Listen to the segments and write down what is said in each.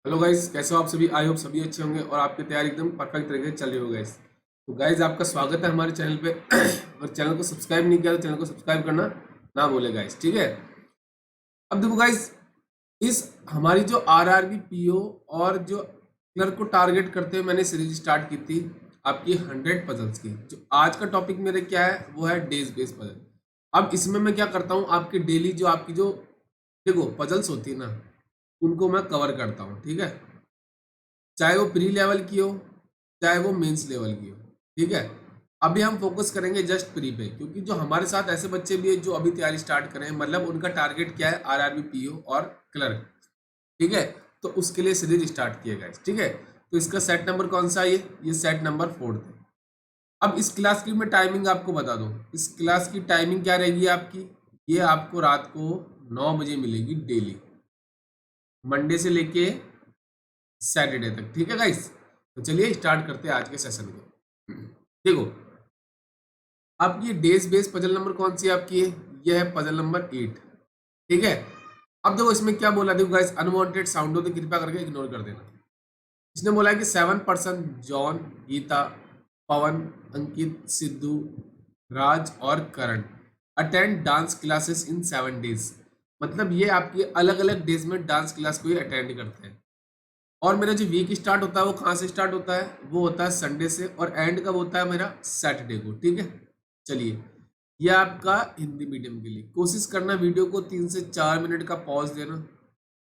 Hello guys, कैसे हो आप सभी। आई होप सभी अच्छे होंगे और आपकी तैयारी एकदम परफेक्ट तरीके से चल रही हो गाइस। तो गाइस, आपका स्वागत है हमारे चैनल पे। अगर चैनल को सब्सक्राइब नहीं किया तो चैनल को सब्सक्राइब करना ना भूले गाइस, ठीक है। अब देखो गाइस, इस हमारी जो आरआरबी पीओ और जो क्लर्क को टारगेट करते हुए मैंने सीरीज स्टार्ट की थी आपकी 100 पजल्स की। जो आज का टॉपिक मेरे क्या है वो है डेज बेस्ड पजल। अब इसमें मैं क्या करता हूँ, आपकी डेली जो आपकी जो देखो पजल्स होती है ना, उनको मैं कवर करता हूँ, ठीक है। चाहे वो प्री लेवल की हो, चाहे वो मेंस लेवल की हो, ठीक है। अभी हम फोकस करेंगे जस्ट प्री पे, क्योंकि जो हमारे साथ ऐसे बच्चे भी हैं जो अभी तैयारी स्टार्ट करें, मतलब उनका टारगेट क्या है, आरआरबी पीओ और क्लर्क, ठीक है। तो उसके लिए सीरीज स्टार्ट किया गया, ठीक है। तो इसका सेट नंबर कौन सा है, ये सेट नंबर 4 है। अब इस क्लास की मैं टाइमिंग आपको बता दूं। इस क्लास की टाइमिंग क्या रहेगी आपकी, ये आपको रात को 9 बजे मिलेगी डेली, मंडे से लेके सैटरडे तक, ठीक है गाइस। तो चलिए स्टार्ट करते हैं आज के सेशन को। देखो, आपकी ये डेज बेस पजल नंबर कौन सी है आपकी, ये है पजल नंबर 8, ठीक है। अब देखो इसमें क्या बोला, देखो गाइस, अनवांटेड साउंड हो तो कृपया करके इग्नोर कर देना। इसने बोला है कि 7% जॉन, गीता, पवन, अंकित, सिद्धू, राज और Karan attend dance classes in 7 days. मतलब ये आपकी अलग अलग डेज में डांस क्लास को ये अटेंड करते हैं। और मेरा जो वीक स्टार्ट होता है वो कहाँ से स्टार्ट होता है, वो होता है संडे से, और एंड कब होता है मेरा, सैटरडे को, ठीक है। चलिए, ये आपका हिंदी मीडियम के लिए। कोशिश करना वीडियो को 3 से 4 मिनट का पॉज देना,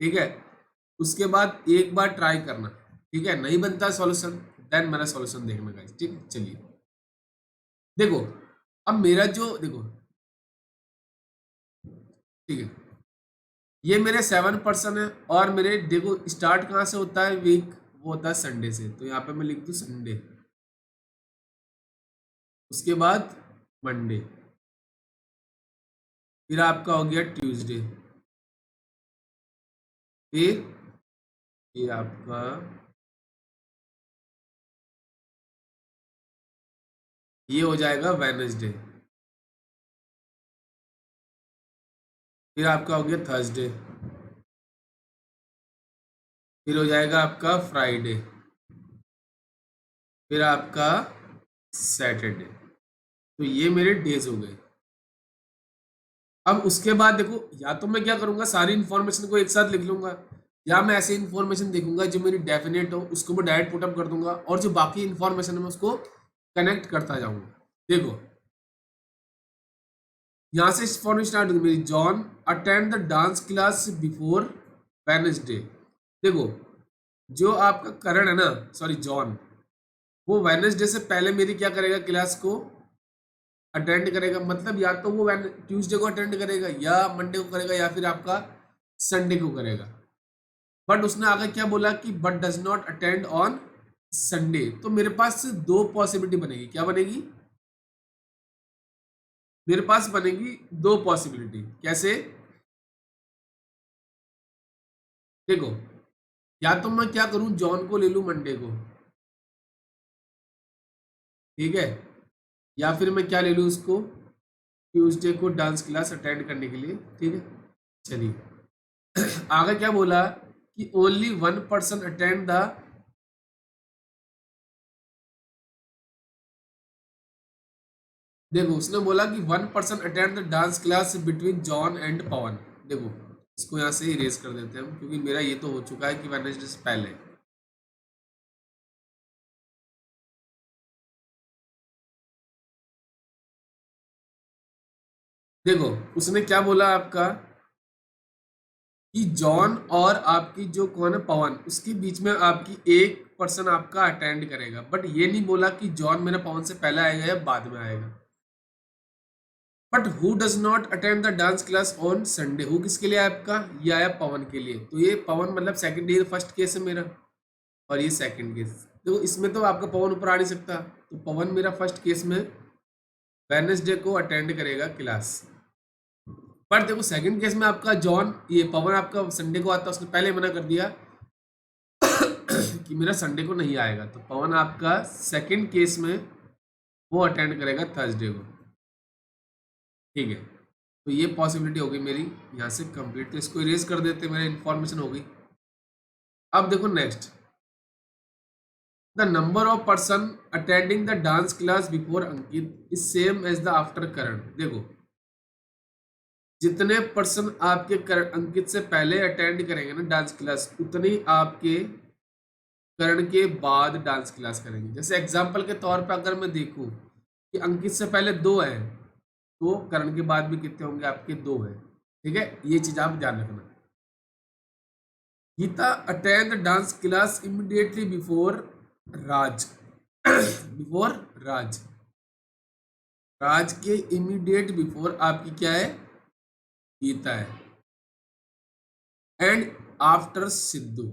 ठीक है। उसके बाद एक बार ट्राई करना, ठीक है। नहीं बनता सॉल्यूशन, देन मेरा सॉल्यूशन देखना गाइस, ठीक है। चलिए देखो, अब मेरा जो देखो, ठीक है, ये मेरे 7% है। और मेरे देखो स्टार्ट कहाँ से होता है वीक, वो होता है संडे से। तो यहाँ पे मैं लिख दूँ संडे, उसके बाद मंडे, फिर आपका हो गया ट्यूसडे, फिर ये आपका ये हो जाएगा वेडनेसडे, फिर आपका हो गया थर्सडे, फिर हो जाएगा आपका फ्राइडे, फिर आपका सैटरडे। तो ये मेरे डेज हो गए। अब उसके बाद देखो, या तो मैं क्या करूंगा, सारी इन्फॉर्मेशन को एक साथ लिख लूंगा, या मैं ऐसी इन्फॉर्मेशन देखूंगा जो मेरी डेफिनेट हो, उसको मैं डायरेक्ट पुटअप कर दूंगा, और जो बाकी इन्फॉर्मेशन है मैं उसको कनेक्ट करता जाऊंगा। देखो, यहाँ से फॉर्म स्टार्ट होगी मेरी, John attend the dance class before Wednesday. देखो, जो आपका करण है ना, सॉरी जॉन, वो वेडनेसडे से पहले मेरी क्या करेगा, क्लास को अटेंड करेगा। मतलब या तो वो ट्यूसडे को अटेंड करेगा, या मंडे को करेगा, या फिर आपका संडे को करेगा। बट उसने आगे क्या बोला कि but does not attend on Sunday. तो मेरे पास दो पॉसिबिलिटी बनेगी। क्या बनेगी, मेरे पास बनेगी दो पॉसिबिलिटी। कैसे, देखो, या तो मैं क्या करूं, जॉन को ले लूं मंडे को, ठीक है, या फिर मैं क्या ले लूं उसको, ट्यूसडे को डांस क्लास अटेंड करने के लिए, ठीक है। चलिए, आगे क्या बोला कि ओनली 1% अटेंड द, देखो उसने बोला कि 1% attend the dance class between John and Pawan. देखो, इसको यहाँ से इरेज कर देते हैं हम, क्योंकि मेरा ये तो हो चुका है कि वेडनेसडे से पहले। देखो, उसने क्या बोला आपका कि जॉन और आपकी जो कौन है पवन, उसके बीच में आपकी 1% आपका अटेंड करेगा। बट ये नहीं बोला कि जॉन मेरा पवन से पहले आएगा या बाद में आएगा। But who does not attend the dance class on Sunday, who किसके लिए आया आपका, ये आया पवन के लिए। तो ये पवन मतलब सेकंड, ये फर्स्ट केस है मेरा, और ये सेकंड केस। देखो इसमें तो आपका पवन ऊपर आ नहीं सकता, तो पवन मेरा फर्स्ट केस में वेडनेसडे को अटेंड करेगा क्लास। पर देखो सेकंड केस में आपका जॉन, ये पवन आपका संडे को आता है, उसने पहले मना कर दिया कि मेरा संडे को नहीं आएगा। तो पवन आपका सेकंड केस में वो अटेंड करेगा थर्सडे को, ठीक है। तो ये पॉसिबिलिटी हो गई मेरी यहाँ से कंप्लीट। तो इसको इरेज कर देते, मेरी इन्फॉर्मेशन हो गई। अब देखो next, the number of person attending the dance class before Ankit is same as the after Karan. देखो जितने पर्सन आपके अंकित से पहले अटेंड करेंगे ना डांस क्लास, उतने ही आपके करण के बाद डांस क्लास करेंगे। जैसे एग्जाम्पल के तौर पर अगर मैं देखूं कि अंकित से पहले 2 है, तो करण के बाद भी कितने होंगे आपके 2 है। ठीक है, ये चीज आप ध्यान रखना। Geeta attend the dance class immediately before Raj. Before Raj, Raj के इमीडिएट बिफोर आपकी क्या है, गीता है। And after Sidhu.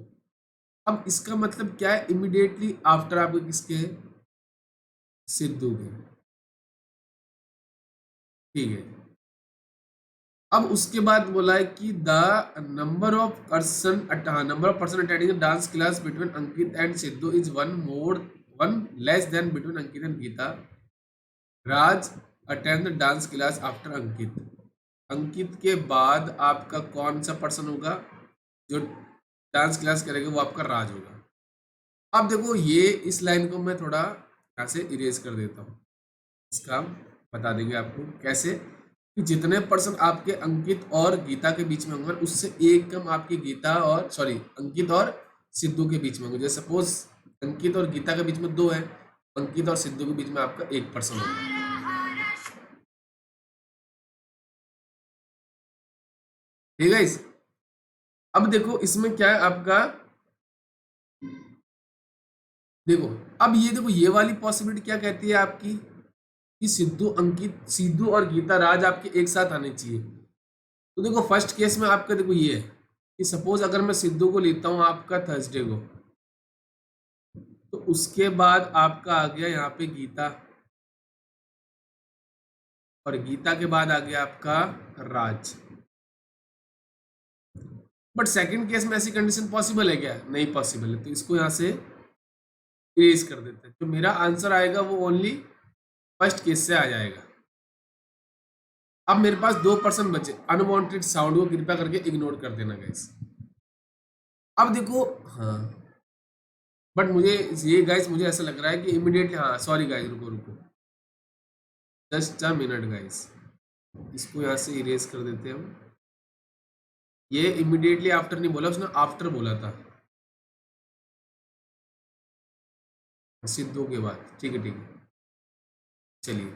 अब इसका मतलब क्या है, इमीडिएटली आफ्टर आपके किसके है, सिद्धू के। ठीक है, अब उसके बाद बोला है कि the number of person attending dance class between Ankit and Sidhu is one less than between Ankit and Geeta. Raj attend dance class after Ankit. Ankit के बाद आपका कौन सा पर्सन होगा जो डांस क्लास करेगा, वो आपका राज होगा। अब देखो ये इस लाइन को मैं थोड़ा यहाँ से इरेज कर देता हूँ, इसका हम बता देंगे आपको कैसे, कि जितने पर्सन आपके अंकित और गीता के बीच में होंगे उससे एक कम आपकी गीता और अंकित और सिद्धू के बीच में होंगे। जैसे सपोज अंकित और गीता के बीच में 2 है, अंकित और सिद्धू के बीच में आपका 1 पर्सन होगा। ठीक है, अब देखो इसमें क्या है आपका, देखो अब ये देखो ये वाली पॉसिबिलिटी क्या कहती है आपकी, कि सिद्धू और गीता राज आपके एक साथ आने चाहिए। तो देखो फर्स्ट केस में आपका देखो ये है कि सपोज अगर मैं सिद्धू को लेता हूं आपका थर्सडे को, तो उसके बाद आपका आ गया यहाँ पे गीता, और गीता के बाद आ गया आपका राज। बट सेकंड केस में ऐसी कंडीशन पॉसिबल है क्या, नहीं पॉसिबल है। तो इसको यहाँ से इरेज कर देते हैं। तो मेरा आंसर आएगा वो ओनली फर्स्ट केस से आ जाएगा। अब मेरे पास 2 पर्सन बचे, अनवांटेड साउंड को कृपया करके इग्नोर कर देना गाइस। अब देखो हाँ, बट मुझे ये गाइस मुझे ऐसा लग रहा है कि इमीडिएटली, हाँ सॉरी गाइस, रुको रुको जस्ट अ मिनट गाइस, इसको यहाँ से इरेज कर देते हैं हम। ये इमीडिएटली आफ्टर नहीं बोला उसने, आफ्टर बोला था सिद्धू के बाद। ठीक है ठीक है, चलिए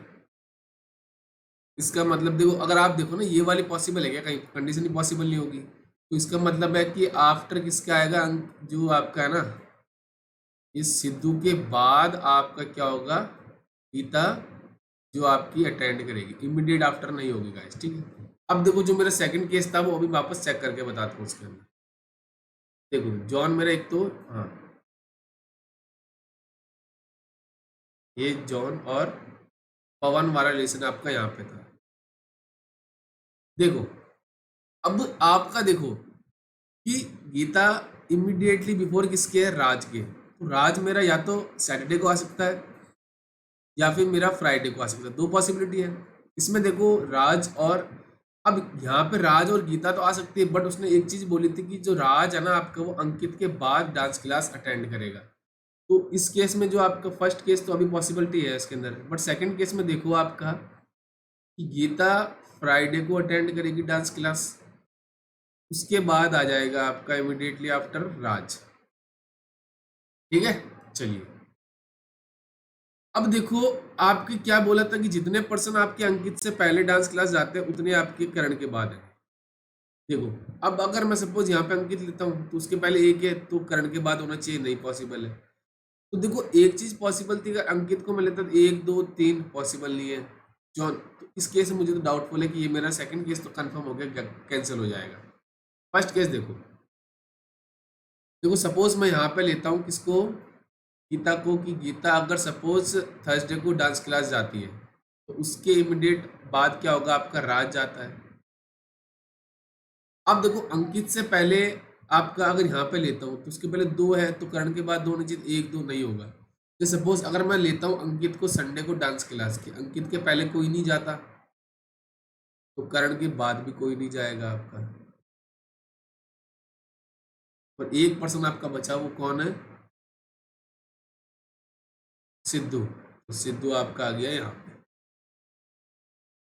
इसका मतलब देखो, अगर आप देखो ना ये वाली पॉसिबल है क्या, कहीं कंडीशन ही पॉसिबल नहीं होगी। तो इसका मतलब है कि आफ्टर किसका आएगा, जो आपका है ना इस सिद्धू के बाद आपका क्या होगा, गीता जो आपकी अटेंड करेगी, इमीडिएट आफ्टर नहीं होगी गाइस। ठीक है, अब देखो जो मेरा सेकंड केस था वो अभी वापस चेक करके बताता हूँ उसके अंदर। देखो जॉन मेरा एक तो, हाँ ये जॉन और पवन वाला रिलेशन आपका यहाँ पे था। देखो अब आपका देखो कि गीता इमीडिएटली बिफोर किसके है, राज के। तो राज मेरा या तो सैटरडे को आ सकता है या फिर मेरा फ्राइडे को आ सकता है, 2 पॉसिबिलिटी है इसमें। देखो राज और, अब यहाँ पे राज और गीता तो आ सकती है, बट उसने एक चीज बोली थी कि जो राज है ना आपका वो अंकित के बाद डांस क्लास अटेंड करेगा। तो इस केस में जो आपका फर्स्ट केस तो अभी पॉसिबिलिटी है इसके अंदर, बट सेकंड केस में देखो आपका कि गीता फ्राइडे को अटेंड करेगी डांस क्लास, उसके बाद आ जाएगा आपका इमीडिएटली आफ्टर राज। ठीक है, चलिए अब देखो आपके क्या बोला था कि जितने पर्सन आपके अंकित से पहले डांस क्लास जाते हैं उतने आपके करण के बाद है। देखो अब अगर मैं सपोज यहाँ पे अंकित लेता हूँ तो उसके पहले 1 है, तो करण के बाद होना चाहिए, नहीं पॉसिबल है। तो देखो एक चीज पॉसिबल थी, अगर अंकित को मैं लेता तो 1 2 3 पॉसिबल नहीं है जॉन। तो इस केस में मुझे तो डाउटफुल है कि ये मेरा सेकंड केस तो कंफर्म हो गया, कैंसिल हो जाएगा। फर्स्ट केस देखो, देखो सपोज मैं यहाँ पे लेता हूँ किसको, गीता को, कि गीता अगर सपोज थर्सडे को डांस क्लास जाती है तो उसके इमीडिएट बाद क्या होगा, आपका राज जाता है। अब देखो अंकित से पहले आपका अगर यहाँ पे लेता हूँ तो उसके पहले 2 है, तो करण के बाद 2 होनी चाहिए, 1 2 नहीं होगा। जैसे सपोज अगर मैं लेता हूँ अंकित को संडे को डांस क्लास की, अंकित के पहले कोई नहीं जाता तो करण के बाद भी कोई नहीं जाएगा आपका। और 1% आपका बचा, वो कौन है? सिद्धू। तो सिद्धू आपका आ गया यहाँ पे।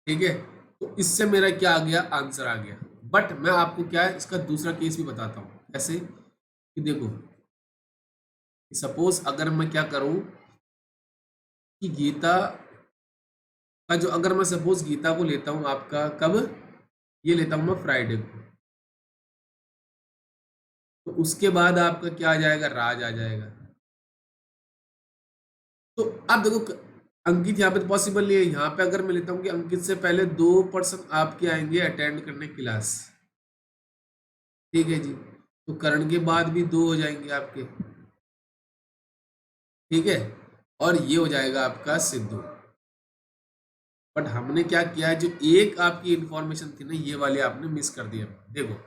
ठीक है, तो इससे मेरा क्या आ गया? आंसर आ गया। बट मैं आपको क्या है, इसका दूसरा केस भी बताता हूँ। ऐसे कि देखो, सपोज अगर मैं क्या करूं कि गीता का जो, अगर मैं सपोज गीता को लेता हूं आपका कब, ये लेता हूं मैं फ्राइडे को, तो उसके बाद आपका क्या आ जाएगा? राज आ जाएगा। तो अब देखो अंकित यहाँ पे तो पॉसिबल नहीं है। यहाँ पे अगर मैं लेता हूँ कि अंकित से पहले 2% आपके आएंगे अटेंड करने क्लास, ठीक है जी, तो करण के बाद भी 2 हो जाएंगे आपके, ठीक है, और ये हो जाएगा आपका सिद्धू। बट हमने क्या किया है, जो एक आपकी इंफॉर्मेशन थी ना, ये वाली आपने मिस कर दिया। देखो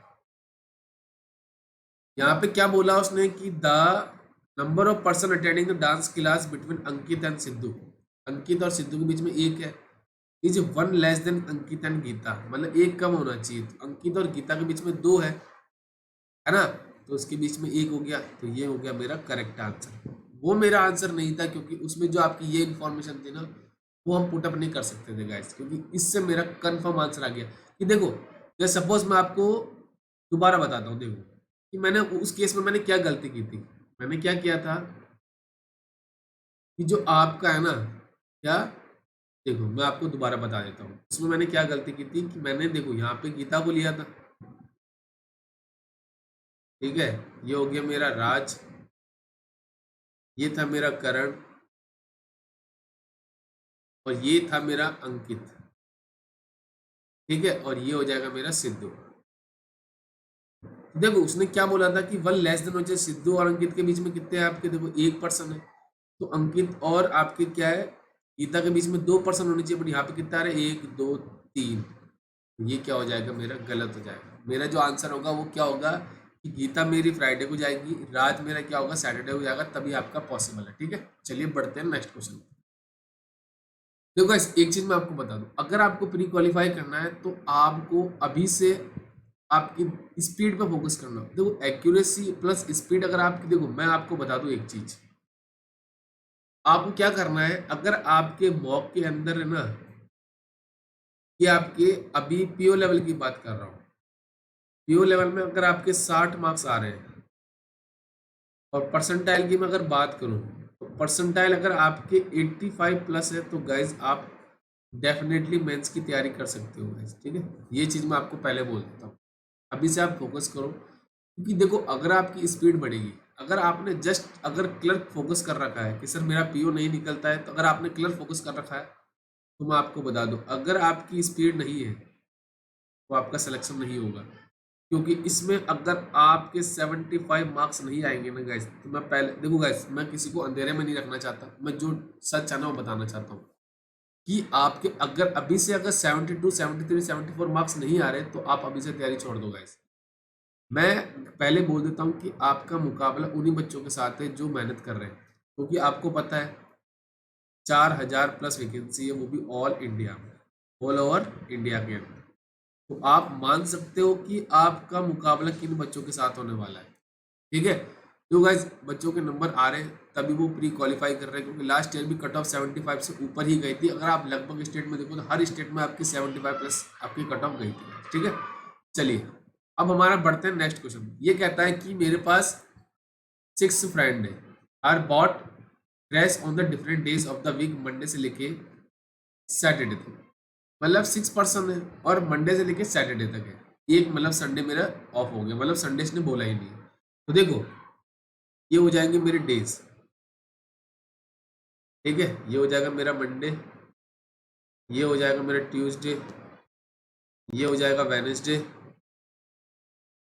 यहाँ पे क्या बोला उसने कि the number of person attending the dance class between Ankit and Sidhu, Ankit और सिद्धू के बीच में एक है, is 1 less than Ankit and Geeta, मतलब एक कम होना चाहिए। तो अंकित और गीता के बीच में 2 है ना, तो उसके बीच में 1 हो गया, तो ये हो गया मेरा करेक्ट आंसर। वो मेरा आंसर नहीं था, क्योंकि उसमें जो आपकी ये इन्फॉर्मेशन थी ना, वो हम पुटअप नहीं कर सकते थे गाइस, क्योंकि इससे मेरा कंफर्म आंसर आ गया। कि देखो, जैसे सपोज मैं आपको दोबारा बताता हूँ, देखो कि मैंने उस केस में मैंने क्या गलती की थी। मैंने क्या किया था कि जो आपका है ना, क्या, देखो मैं आपको दोबारा बता देता हूँ, इसमें मैंने क्या गलती की थी कि मैंने देखो यहाँ पे गीता को लिया था, ठीक है, ये हो गया मेरा राज, ये था मेरा करण, और ये था मेरा अंकित, ठीक है, और ये हो जाएगा मेरा सिद्धू। देखो उसने क्या बोला था कि 1 लेस देन हो जाए, सिद्धू और अंकित के बीच में कितने हैं आपके? देखो 1% है, तो अंकित और आपके क्या है, गीता के बीच में 2% होनी चाहिए, बट यहाँ पे कितना आ रहा है? 1 2 3, ये क्या हो जाएगा? मेरा गलत हो जाएगा। मेरा जो आंसर होगा वो क्या होगा कि गीता मेरी फ्राइडे को जाएगी, राज मेरा क्या होगा? सैटरडे को जाएगा, तभी आपका पॉसिबल है। ठीक है, चलिए बढ़ते हैं नेक्स्ट क्वेश्चन। देखो guys, एक चीज मैं आपको बता दूं, अगर आपको प्री क्वालिफाई करना है तो आपको अभी से आपकी स्पीड पे फोकस करना। देखो एक्यूरेसी प्लस स्पीड, अगर आपकी, देखो मैं आपको बता दूं एक चीज, आपको क्या करना है, अगर आपके मॉक के अंदर है ना, ये आपके अभी पीओ लेवल की बात कर रहा हूँ, पीओ लेवल में अगर आपके 60 मार्क्स आ रहे हैं, और परसेंटाइल की मैं अगर बात करूँ, तो परसेंटाइल अगर आपके 85 प्लस है, तो गाइज आप डेफिनेटली मेंस की तैयारी कर सकते हो गाइज। ठीक है, ये चीज़ मैं आपको पहले बोल देता हूँ, अभी से आप फोकस करो, क्योंकि देखो अगर आपकी स्पीड बढ़ेगी, अगर आपने जस्ट अगर क्लर्क फोकस कर रखा है कि सर मेरा पीओ नहीं निकलता है, तो अगर आपने क्लर्क फोकस कर रखा है, तो मैं आपको बता दूं, अगर आपकी स्पीड नहीं है तो आपका सिलेक्शन नहीं होगा, क्योंकि इसमें अगर आपके 75 मार्क्स नहीं आएंगे ना गाइस, तो मैं पहले, देखो गाइस मैं किसी को अंधेरे में नहीं रखना चाहता, मैं जो सच है ना वो बताना चाहता हूँ कि आपके अगर अभी से अगर 72 73 74 मार्क्स नहीं आ रहे, तो आप अभी से तैयारी छोड़ दो गाइस। मैं पहले बोल देता हूँ कि आपका मुकाबला उन्हीं बच्चों के साथ है जो मेहनत कर रहे हैं, क्योंकि आपको पता है 4000 प्लस वैकेंसी है, वो भी ऑल इंडिया में, ऑल ओवर इंडिया के अंदर। तो आप मान सकते हो कि आपका मुकाबला किन बच्चों के साथ होने वाला है। ठीक है, तो गाइज बच्चों के नंबर आ रहे हैं, तभी वो प्री क्वालिफाई कर रहे हैं, क्योंकि लास्ट ईयर भी कट ऑफ 75 से ऊपर ही गई थी। अगर आप लगभग स्टेट में देखो तो हर स्टेट में आपकी 75 प्लस आपकी कट ऑफ गई थी। ठीक है, चलिए अब हमारा बढ़ते हैं नेक्स्ट क्वेश्चन। ये कहता है कि मेरे पास 6 फ्रेंड है, are bought dress on the different days of the week, Monday से लेके सैटरडे तक, मतलब 6 पर्सन है और मंडे से लेके सैटरडे तक है, एक मतलब संडे मेरा ऑफ हो गया, मतलब संडे इसने बोला ही नहीं। तो देखो ये हो जाएंगे मेरे डेज, ठीक है, ये हो जाएगा मेरा मंडे, ये हो जाएगा मेरा ट्यूसडे, ये हो जाएगा वेनेसडे,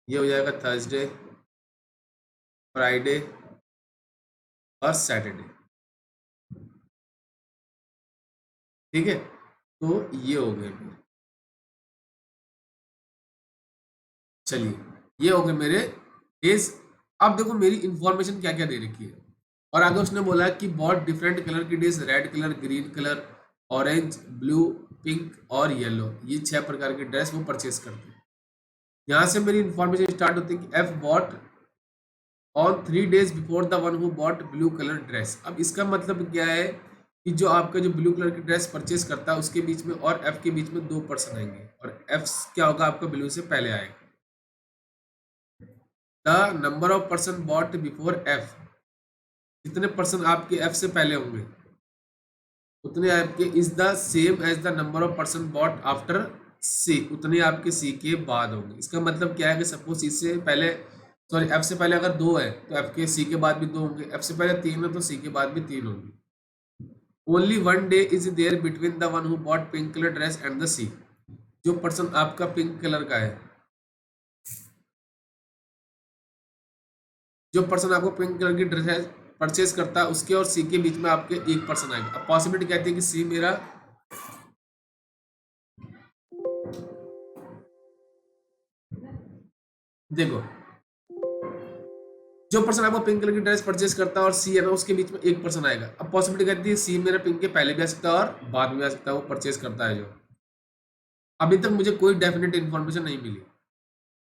ये हो जाएगा थर्सडे, फ्राइडे और सैटरडे। ठीक है, तो ये हो गए मेरे, चलिए ये हो गए मेरे डेज। अब देखो मेरी इंफॉर्मेशन क्या क्या दे रखी है, और आगे उसने बोला कि बहुत डिफरेंट कलर की dress, red colour, green colour, orange, blue, pink और येलो, ये 6 प्रकार की ड्रेस वो परचेज करते हैं। यहाँ से मेरी इंफॉर्मेशन स्टार्ट होती है कि F bought on 3 days before the one who bought blue colour dress. अब इसका मतलब क्या है कि जो आपका जो ब्लू कलर की ड्रेस परचेज करता है उसके बीच में और एफ के बीच में 2 पर्सन आएंगे, और एफ क्या होगा आपका ब्लू से पहले आएगा। The number of person bought before F, जितने पर्सन आपके एफ से पहले होंगे उतने आपके is the same as the number of person bought after C, उतने आपके सी के बाद होंगे। इसका मतलब क्या है कि सपोज इससे पहले, सॉरी एफ से पहले अगर 2 है तो एफ के सी के बाद भी 2 होंगे, एफ से पहले 3 है तो सी के बाद भी 3 होंगे। Only 1 day is there between the one who bought pink colour dress and the C, जो पर्सन आपका पिंक कलर का है, जो पर्सन आपको पिंक कलर की ड्रेस परचेज करता है उसके और सी के बीच में आपके 1 पर्सन आएगा। अब पॉसिबिलिटी कहती है कि सी मेरा, देखो जो पर्सन आपको पिंक कलर की ड्रेस परचेज करता है और सी है ना उसके बीच में 1 पर्सन आएगा। अब पॉसिबिलिटी कहती है सी मेरा पिंक के पहले भी आ सकता है और बाद में आ सकता है, वो परचेज करता है जो। अभी तक मुझे कोई डेफिनेट इन्फॉर्मेशन नहीं मिली।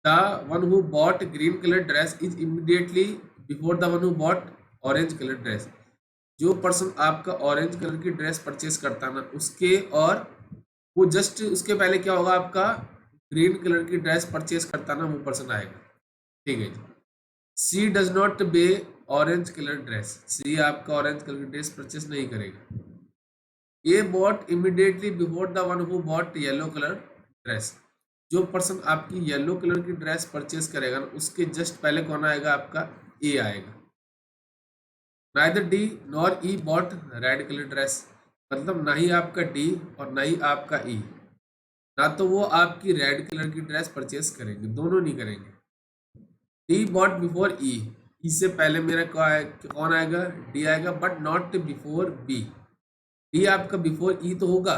The one who bought green colour dress is immediately before the one who bought orange colour dress, जो पर्सन आपका ऑरेंज कलर की ड्रेस परचेज करता है ना उसके और वो जस्ट उसके पहले क्या होगा आपका ग्रीन कलर की ड्रेस परचेज करता ना वो पर्सन आएगा। ठीक है जी। C does not buy orange colour dress, C आपका ऑरेंज कलर की ड्रेस परचेज नहीं करेगा। A bought immediately before the one who bought yellow colour dress, जो पर्सन आपकी येलो कलर की ड्रेस परचेज करेगा ना उसके जस्ट पहले कौन आएगा आपका ए आएगा। नाइदर डी नॉर ई बॉट रेड कलर ड्रेस, मतलब ना ही आपका डी और ना ही आपका ई, ना तो वो आपकी रेड कलर की ड्रेस परचेज करेंगे, दोनों नहीं करेंगे। D bought before E, E से पहले मेरा कौन आएगा डी आएगा, but not before B, D आपका बिफोर ई तो होगा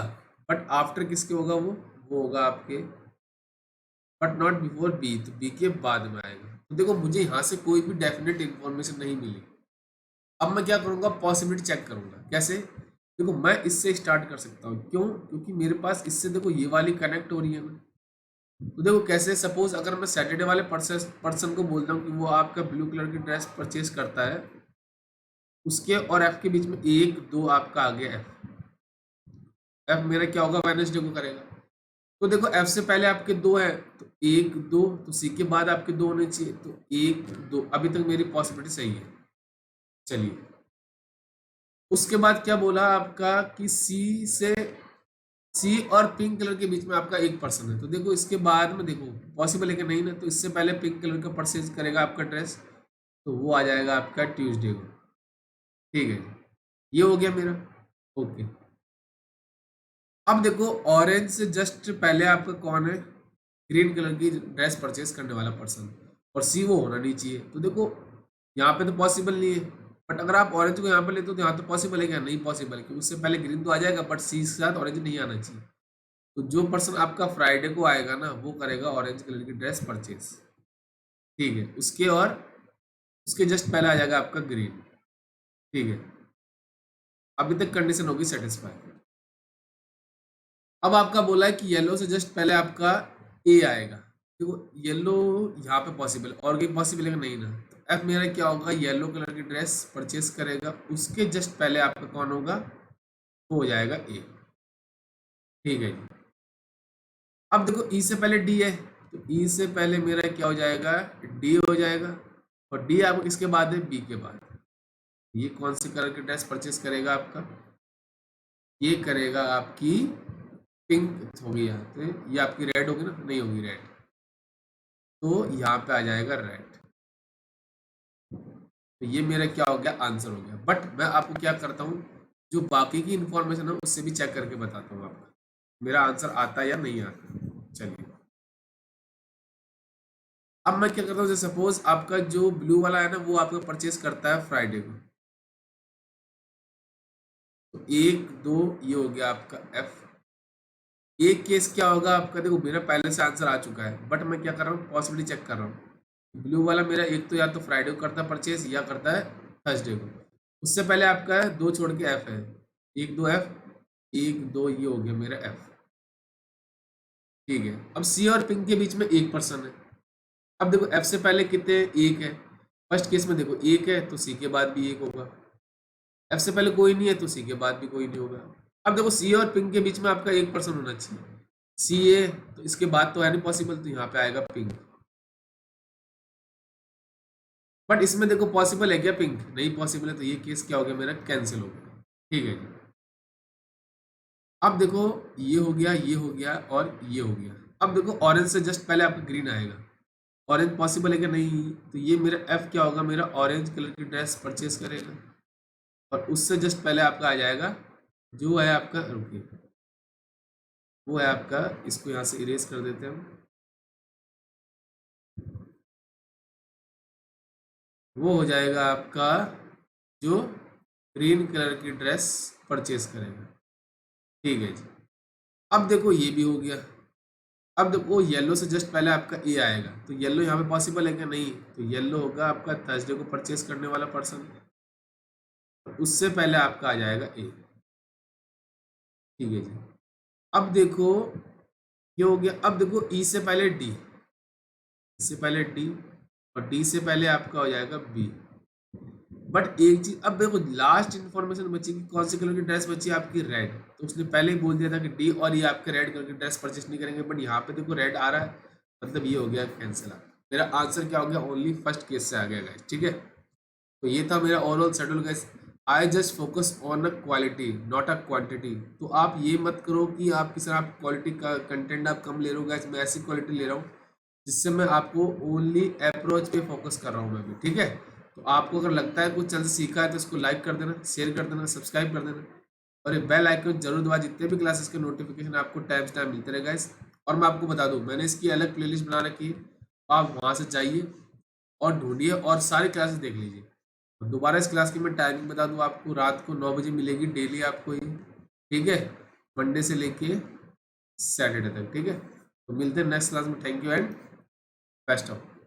बट आफ्टर किसके होगा वो होगा आपके, बट नॉट बिफोर बी, तो बी के बाद में आएगा। तो देखो मुझे यहाँ से कोई भी डेफिनेट इन्फॉर्मेशन नहीं मिली। अब मैं क्या करूँगा, पॉसिबिलिटी चेक करूँगा। कैसे, देखो मैं इससे स्टार्ट कर सकता हूँ, क्यों, क्योंकि मेरे पास इससे देखो ये वाली कनेक्ट हो रही है ना। तो देखो कैसे, सपोज अगर मैं सैटरडे वाले पर्सन को बोलता हूँ कि वो आपका ब्लू कलर की ड्रेस परचेज करता है, उसके और एफ के बीच में 1 2 आपका आ गया एफ मेरा क्या होगा वेडनेसडे को करेगा। तो देखो एफ से पहले आपके 2 है तो 1 2, तो सी के बाद आपके 2 होने चाहिए, तो 1 2, अभी तक मेरी पॉसिबिलिटी सही है। चलिए उसके बाद क्या बोला आपका कि सी और पिंक कलर के बीच में आपका 1 पर्सन है, तो देखो इसके बाद में देखो पॉसिबल है कि नहीं ना, तो इससे पहले पिंक कलर का परचेज करेगा आपका ड्रेस, तो वो आ जाएगा आपका ट्यूसडे को। ठीक है जी, ये हो गया मेरा। ओके, अब देखो ऑरेंज से जस्ट पहले आपका कौन है, ग्रीन कलर की ड्रेस परचेज करने वाला पर्सन, और सी वो होना नहीं चाहिए। तो देखो यहाँ पे तो पॉसिबल नहीं है, बट अगर आप ऑरेंज को यहाँ पे लेते हो तो यहाँ तो पॉसिबल है क्या, नहीं पॉसिबल, क्योंकि उससे पहले ग्रीन तो आ जाएगा बट सी के साथ ऑरेंज नहीं आना चाहिए। तो जो पर्सन आपका फ्राइडे को आएगा ना वो करेगा ऑरेंज कलर की ड्रेस परचेज। ठीक है, उसके और उसके जस्ट पहले आ जाएगा आपका ग्रीन। ठीक है, अभी तक कंडीशन होगी सेटिस्फाई। अब आपका बोला है कि येलो से जस्ट पहले आपका ए आएगा, देखो येलो यहाँ पे पॉसिबल, और कोई पॉसिबल है कि नहीं ना, तो एफ मेरा क्या होगा येलो कलर की ड्रेस परचेज करेगा, उसके जस्ट पहले आपका कौन होगा, वो हो जाएगा ए। ठीक है जी, अब देखो ई से पहले डी है, तो ई से पहले मेरा क्या हो जाएगा, डी हो जाएगा, और डी आपको किसके बाद है, बी के बाद। ये कौन से कलर की ड्रेस परचेज करेगा आपका, ये करेगा आपकी पिंक होगी यहाँ, तो ये आपकी रेड होगी ना, नहीं होगी रेड, तो यहाँ पे आ जाएगा रेड। तो ये मेरा क्या हो गया, आंसर हो गया। बट मैं आपको क्या करता हूँ, जो बाकी की इंफॉर्मेशन है उससे भी चेक करके बताता हूँ आपका मेरा आंसर आता है या नहीं आता। चलिए अब मैं क्या करता हूँ, जैसे सपोज आपका जो ब्लू वाला है ना वो आपका परचेज करता है फ्राइडे को, तो 1 2 ये हो गया आपका एफ। एक केस क्या होगा आपका, देखो मेरा पहले से आंसर आ चुका है बट मैं क्या कर रहा हूँ, पॉसिबिलिटी चेक कर रहा हूँ। ब्लू वाला मेरा एक तो या तो फ्राइडे को करता है परचेज या करता है थर्सडे को, उससे पहले आपका है 2 छोड़ के एफ है, 1 2 एफ, 1 2 ये हो गया मेरा एफ। ठीक है, अब सी और पिंक के बीच में 1 पर्सन है। अब देखो एफ से पहले कितने 1 है, फर्स्ट केस में देखो एक है तो सी के बाद भी एक होगा, एफ से पहले कोई नहीं है तो सी के बाद भी कोई नहीं होगा। अब देखो सी और पिंक के बीच में आपका एक पर्सन होना चाहिए, सी ए तो इसके बाद तो है नहीं पॉसिबल, तो यहाँ पे आएगा पिंक। बट इसमें देखो पॉसिबल है क्या पिंक, नहीं पॉसिबल है, तो ये केस क्या हो गया मेरा, कैंसिल हो गया। ठीक है जी। अब देखो ये हो गया, ये हो गया और ये हो गया। अब देखो ऑरेंज से जस्ट पहले आपका ग्रीन आएगा, ऑरेंज पॉसिबल है क्या, नहीं, तो ये मेरा एफ क्या होगा, मेरा ऑरेंज कलर की ड्रेस परचेज करेगा। और उससे जस्ट पहले आपका आ जाएगा जो है आपका, रुकिए, वो है आपका, इसको यहाँ से इरेज कर देते हैं हम, वो हो जाएगा आपका जो ग्रीन कलर की ड्रेस परचेज करेगा। ठीक है जी। अब देखो ये भी हो गया। अब देखो येलो से जस्ट पहले आपका ए आएगा, तो येलो यहाँ पे पॉसिबल है क्या, नहीं, तो येलो होगा आपका थर्सडे को परचेज करने वाला पर्सन, और उससे पहले आपका आ जाएगा ए। ठीक है जी। अब देखो ये हो गया। अब देखो ई से पहले डी, इससे पहले डी, और डी से पहले आपका हो जाएगा बी। बट एक चीज, अब देखो लास्ट इन्फॉर्मेशन बची कि कौन सी कलर की ड्रेस बची आपकी, रेड, तो उसने पहले ही बोल दिया था कि डी और ये आपके रेड कलर की ड्रेस परचेस नहीं करेंगे, बट यहाँ पे देखो रेड आ रहा है, मतलब ये हो गया कैंसिल। मेरा आंसर क्या हो गया, ओनली फर्स्ट केस से आ गया गाइस। ठीक है, तो ये था मेरा overall schedule guys. I just focus on a quality not a quantity. तो आप ये मत करो कि आप किसी आप क्वालिटी का कंटेंट आप कम ले रहे हो गाइस, मैं ऐसी क्वालिटी ले रहा हूँ जिससे मैं आपको ओनली अप्रोच पे फोकस कर रहा हूँ मैं भी। ठीक है, तो आपको अगर लगता है कुछ चैनल से सीखा है तो इसको लाइक कर देना, शेयर कर देना, सब्सक्राइब कर देना, और ये बेल आइकन जरूर दबा, जितने भी क्लासेस के नोटिफिकेशन आपको टाइम से टाइम मिलते रहेगा इस। और मैं आपको बता दूं मैंने इसकी अलग प्लेलिस्ट बना रखी है, आप वहां से जाइए और ढूंढिए और सारी क्लासेस देख लीजिए। और दोबारा इस क्लास की मैं टाइमिंग बता दूं आपको, रात को 9 बजे मिलेगी डेली आपको ये। ठीक है, मंडे से लेके सैटरडे तक। ठीक है, तो मिलते हैं नेक्स्ट क्लास में। Thank you and best of.